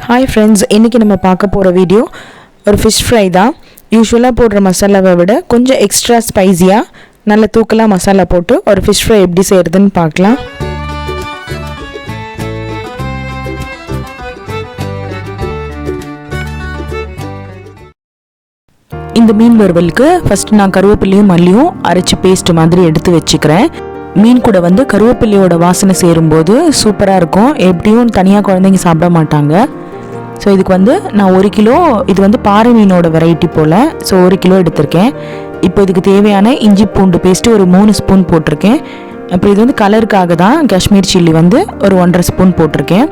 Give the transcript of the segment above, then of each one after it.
Hi friends, இன்றைக்கி நம்ம பார்க்க போகிற வீடியோ ஒரு ஃபிஷ் ஃப்ரை தான். யூஸ்வலாக போடுற மசாலாவை விட கொஞ்சம் எக்ஸ்ட்ரா ஸ்பைஸியாக நல்ல தூக்கலாக மசாலா போட்டு ஒரு ஃபிஷ் ஃப்ரை எப்படி செய்கிறதுன்னு பார்க்கலாம். இந்த மீன் வறுவலுக்கு ஃபஸ்ட்டு நான் கருவேப்பிலையும் மல்லியும் அரைச்சி பேஸ்ட் மாதிரி எடுத்து வச்சுக்கிறேன். மீன் கூட கருவேப்பிலையோட வாசனை சேரும்போது சூப்பராக இருக்கும். எப்படியும் தனியாக குழந்தைங்க சாப்பிட மாட்டாங்க. ஸோ இதுக்கு நான் 1 கிலோ, இது பாறை மீனோட வெரைட்டி போல். ஸோ 1 கிலோ எடுத்திருக்கேன். இப்போ இதுக்கு தேவையான இஞ்சி பூண்டு பேஸ்ட்டு ஒரு 3 ஸ்பூன் போட்டிருக்கேன். அப்புறம் இது கலருக்காக தான் காஷ்மீர் சில்லி ஒரு 1.5 ஸ்பூன் போட்டிருக்கேன்.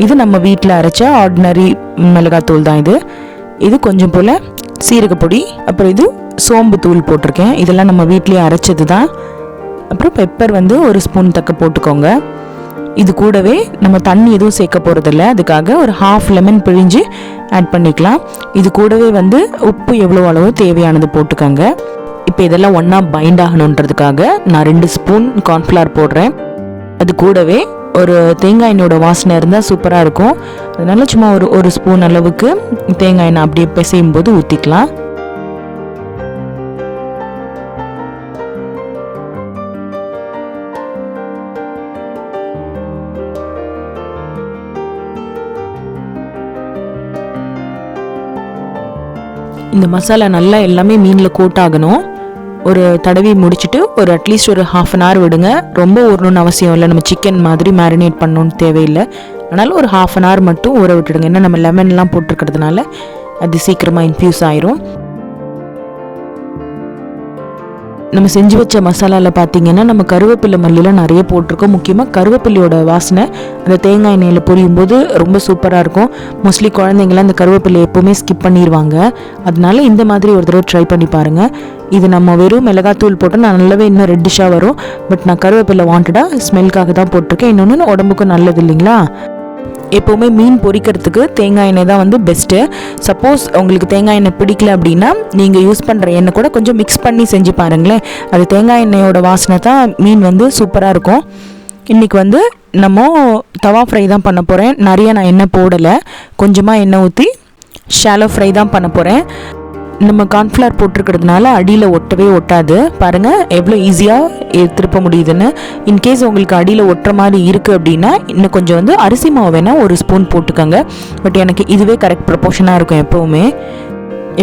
இது நம்ம வீட்டில் அரைச்ச ஆர்டினரி மிளகாத்தூள் தான். இது கொஞ்சம் போல் சீரகப்பொடி, அப்புறம் இது சோம்பு தூள் போட்டிருக்கேன். இதெல்லாம் நம்ம வீட்லேயே அரைச்சது தான். அப்புறம் பெப்பர் 1 ஸ்பூன் தக்க போட்டுக்கோங்க. இது கூடவே நம்ம தண்ணி எதுவும் சேர்க்க போகிறதில்ல. அதுக்காக ஒரு 1/2 லெமன் பிழிஞ்சு ஆட் பண்ணிக்கலாம். இது கூடவே உப்பு எவ்வளோ அளவோ தேவையானது போட்டுக்கோங்க. இப்போ இதெல்லாம் ஒன்றா பைண்ட் ஆகணுன்றதுக்காக நான் 2 ஸ்பூன் கார்ன்ஃப்ளவர் போடுறேன். அது கூடவே ஒரு தேங்காய் எண்ணெயோட வாசனை இருந்தால் சூப்பராக இருக்கும். அதனால சும்மா ஒரு ஸ்பூன் அளவுக்கு தேங்காய் எண்ணெய் அப்படியே பிசையும் போது ஊற்றிக்கலாம். இந்த மசாலா நல்லா எல்லாமே மீனில் கோட் ஆகணும். ஒரு தடவி முடிச்சுட்டு ஒரு அட்லீஸ்ட் ஒரு 1/2 அன் ஹவர் விடுங்க. ரொம்ப ஊறணும்னு அவசியம் இல்லை. நம்ம சிக்கன் மாதிரி மேரினேட் பண்ணணும்னு தேவையில்லை. அதனால ஒரு 1/2 அன் ஹவர் மட்டும் ஊற விட்டுடுங்க. ஏன்னா நம்ம லெமன்லாம் போட்டிருக்கிறதுனால அது சீக்கிரமாக இன்ஃப்யூஸ் ஆயிரும். நம்ம செஞ்சு வச்ச மசாலாவில் பார்த்தீங்கன்னா நம்ம கருவேப்பிலை மல்லிலாம் நிறைய போட்டிருக்கோம். முக்கியமாக கருவேப்பிலையோட வாசனை அந்த தேங்காய் எண்ணெயில் பொரியும் போது ரொம்ப சூப்பராக இருக்கும். மோஸ்ட்லி குழந்தைங்களாம் அந்த கருவேப்பிலை எப்போவுமே ஸ்கிப் பண்ணிடுவாங்க. அதனால இந்த மாதிரி ஒரு தடவை ட்ரை பண்ணி பாருங்கள். இது நம்ம வெறும் மிளகாத்தூள் போட்டால் நல்லாவே இன்னும் ரெட்டிஷாக வரும். பட் நான் கருவேப்பிலை வாண்டடாக ஸ்மெல்காக தான் போட்டிருக்கேன். இன்னொன்று உடம்புக்கும் நல்லது இல்லைங்களா. எப்போவுமே மீன் பொரிக்கிறதுக்கு தேங்காய் எண்ணெய் தான் பெஸ்ட்டு. சப்போஸ் உங்களுக்கு தேங்காய் எண்ணெய் பிடிக்கல அப்படின்னா நீங்கள் யூஸ் பண்ணுற எண்ணெய் கூட கொஞ்சம் மிக்ஸ் பண்ணி செஞ்சு பாருங்களேன். அது தேங்காய் எண்ணெயோட வாசனை தான் மீன் சூப்பராக இருக்கும். இன்றைக்கி நம்ம தவா ஃப்ரை தான் பண்ண போகிறேன். நிறைய நான் எண்ணெய் போடலை, கொஞ்சமாக எண்ணெய் ஊற்றி ஷாலோ ஃப்ரை தான் பண்ண போகிறேன். நம்ம கார்ன்ஃப்ளவர் போட்டிருக்கிறதுனால அடியில் ஒட்டவே ஒட்டாது. பாருங்கள் எவ்வளோ ஈஸியாக திருப்ப முடியுதுன்னு. இன்கேஸ் உங்களுக்கு அடியில் ஒட்டுற மாதிரி இருக்குது அப்படின்னா இன்னும் கொஞ்சம் அரிசி மாவு வேணால் 1 ஸ்பூன் போட்டுக்கோங்க. பட் எனக்கு இதுவே கரெக்ட் ப்ரொபோர்ஷனாக இருக்கும்.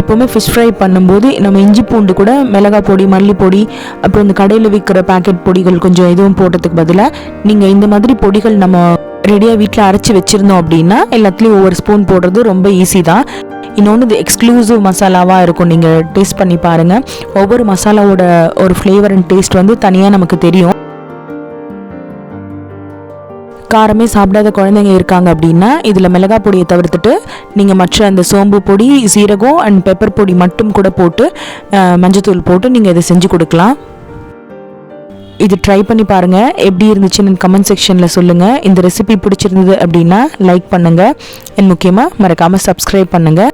எப்போவுமே ஃபிஷ் ஃப்ரை பண்ணும்போது நம்ம இஞ்சி பூண்டு கூட மிளகாய் பொடி, மல்லிப்பொடி, அப்புறம் இந்த கடையில் விற்கிற பேக்கெட் பொடிகள் கொஞ்சம் எதுவும் போட்டதுக்கு பதிலாக நீங்கள் இந்த மாதிரி பொடிகள் நம்ம ரெடியாக வீட்டில் அரைச்சி வச்சுருந்தோம் அப்படின்னா எல்லாத்துலேயும் 1 ஸ்பூன் போடுறது ரொம்ப ஈஸி தான். இன்னொன்று இது எக்ஸ்க்ளூசிவ் மசாலாவாக இருக்கும். நீங்கள் டேஸ்ட் பண்ணி பாருங்கள். ஒவ்வொரு மசாலாவோட ஒரு ஃப்ளேவர் அண்ட் டேஸ்ட் தனியாக நமக்கு தெரியும். காரமே சாப்பிடாத குழந்தைங்க இருக்காங்க அப்படின்னா இதில் மிளகாய் பொடியை தவிர்த்துட்டு நீங்கள் மற்ற அந்த சோம்பு பொடி, சீரகம் அண்ட் பெப்பர் பொடி மட்டும் கூட போட்டு மஞ்சத்தூள் போட்டு நீங்கள் இதை செஞ்சு கொடுக்கலாம். இது ட்ரை பண்ணி பாருங்கள். எப்படி இருந்துச்சுன்னு கமெண்ட் செக்ஷனில் சொல்லுங்கள். இந்த ரெசிபி பிடிச்சிருந்தது அப்படின்னா லைக் பண்ணுங்கள். அண்ட் முக்கியமாக மறக்காமல் சப்ஸ்கிரைப் பண்ணுங்கள்.